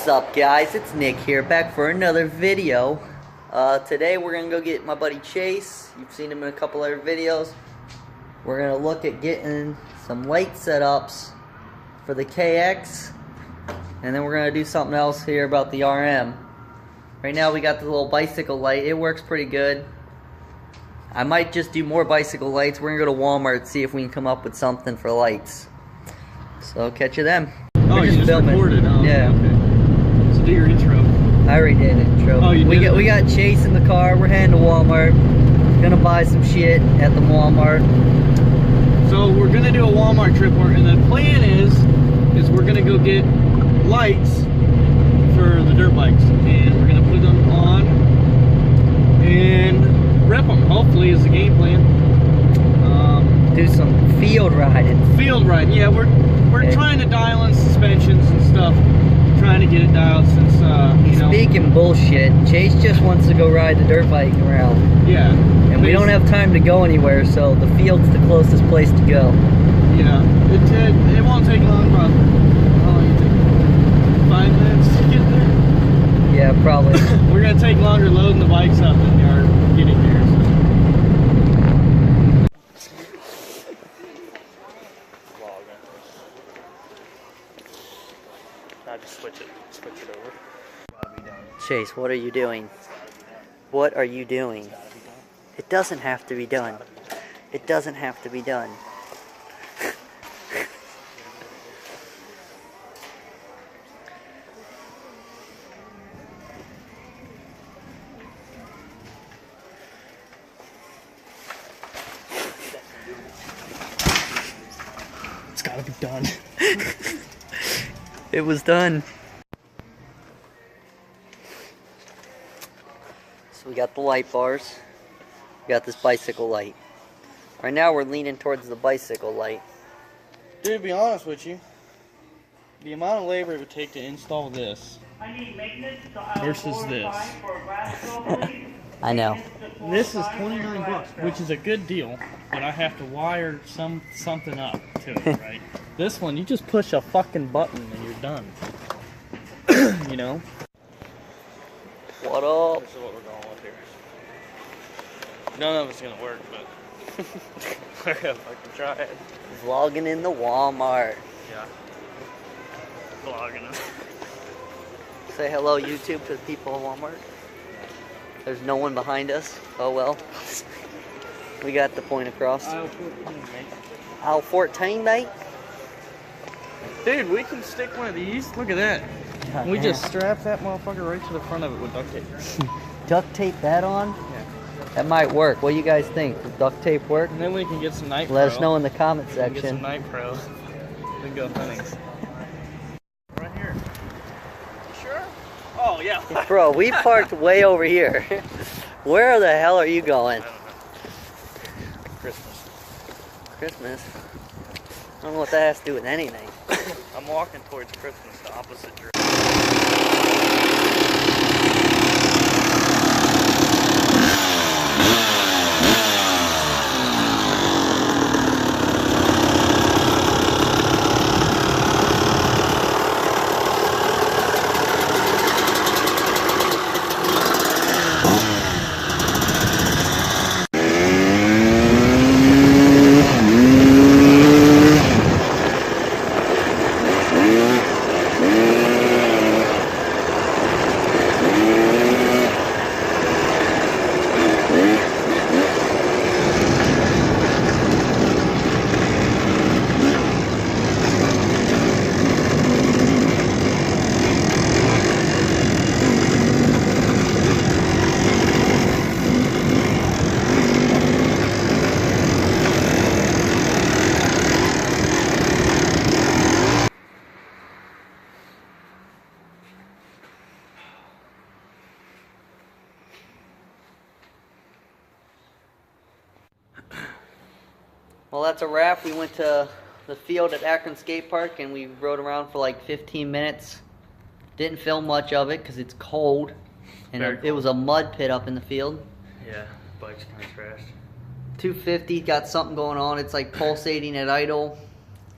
What's up, guys? It's Nick here, back for another video. Today we're gonna go get my buddy Chase. You've seen him in a couple other videos. We're gonna look at getting some light setups for the KX, and then we're gonna do something else here about the RM. Right now we got the little bicycle light. It works pretty good. I might just do more bicycle lights. We're gonna go to Walmart and see if we can come up with something for lights. So catch you then. Oh, you just recorded? Oh, yeah. Okay. So do your intro. I already did an intro. Oh, you did? We got Chase in the car. We're heading to Walmart. Gonna buy some shit at the Walmart. So we're gonna do a Walmart trip, and the plan is we're gonna go get lights for the dirt bikes, and we're gonna put them on and rep them. Hopefully, is the game plan. Do some field riding. Field riding, yeah. We're trying to dial in suspensions and stuff. Trying to get it dialed since He's speaking bullshit. Chase just wants to go ride the dirt bike around. Yeah. And we don't have time to go anywhere, so the field's the closest place to go. Yeah. It won't take long, but how long you take? 5 minutes to get there? Yeah, probably. We're gonna take longer loading the bikes up than we are getting there. I just switch it over. Chase, what are you doing? What are you doing? It doesn't have to be done. It doesn't have to be done. It's gotta be done. It was done. So we got the light bars. We got this bicycle light. Right now we're leaning towards the bicycle light. Dude, to be honest with you, the amount of labor it would take to install this versus this. I know. This is $29, which is a good deal, but I have to wire something up to it, right? This one, you just push a fucking button and you're done. You know? What up? This is what we're going with here. None of it's gonna work, but we're gonna fucking try it. Vlogging in the Walmart. Yeah. Vlogging it. Say hello, YouTube, to the people of Walmart. There's no one behind us. Oh well. We got the point across. Aisle 14, mate. Aisle 14, mate? Dude, we can stick one of these. Look at that. We just strap that motherfucker right to the front of it with duct tape. Duct tape that on? Yeah. That might work. What do you guys think? Does duct tape work? And then we can get some Night Pro. Let us know in the comment Get some section. Night Pro. We can go hunting. Right here. You sure? Oh, yeah. Bro, we parked way over here. Where the hell are you going? I don't know. Christmas. Christmas? I don't know what that has to do with anything. I'm walking towards Christmas, the opposite direction. that's a wrap. We went to the field at Akron Skatepark and we rode around for like 15 minutes. Didn't film much of it because it's cold. And it was a mud pit up in the field. Yeah, bike's kind of trashed. 250, got something going on. It's like pulsating at idle.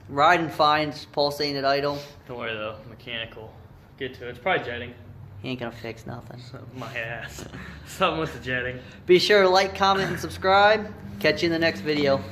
Riding fine, just pulsating at idle. Don't worry though, mechanical. Get to it. It's probably jetting. He ain't gonna fix nothing. My ass. Something with the jetting. Be sure to like, comment, and subscribe. Catch you in the next video.